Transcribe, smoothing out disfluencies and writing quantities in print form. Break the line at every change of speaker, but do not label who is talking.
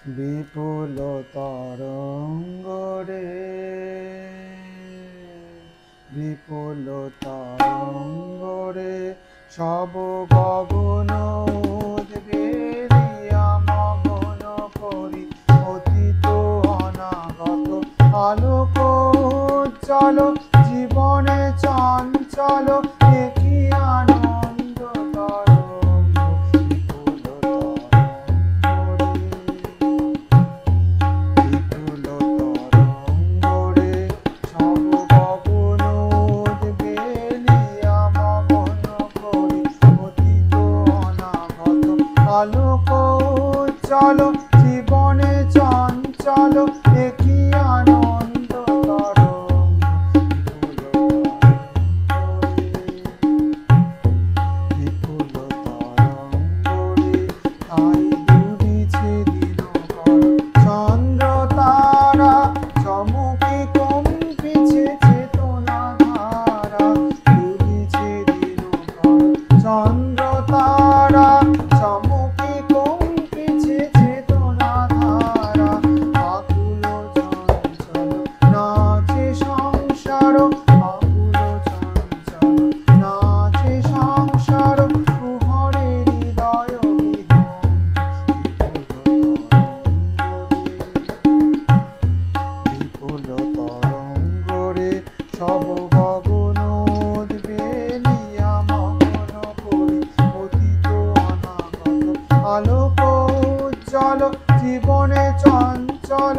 বিপুল তরঙ্গ রে, বিপুল তরঙ্গ রে, সব গগন উদ্বেলিয়া মগন করি অতীত অনাগত আলোক উজ্জ্বল জীবনে চঞ্চল একই আনন্দ তরঙ্গ বিপুল তরঙ্গ রে, সব গগন উদ্বেলিয়া মগন করি অতীত অনাগত আলোক উজ্জ্বল জীবনে চঞ্চল একই আনন্দ তরঙ্গ বিপুল তরঙ্গ রে, তাই দুলিছে দিনকর চন্দ্র তারা চমকে কম্পিছে চেতনা ধারা, দুলিছে দিনকর চন্দ্র তারা চমকে কম্পিছে চেতনা ধারা, আকুল চঞ্চল নাচে সংসার, আকুল চঞ্চল নাচে সংসার, কুহরে হৃদয় বিপুল তরঙ্গ রে, সব গগন উদ্বেলিয়া মগন করি অতীত অনাগত আলোক উজ্জ্বল জীবনে চঞ্চল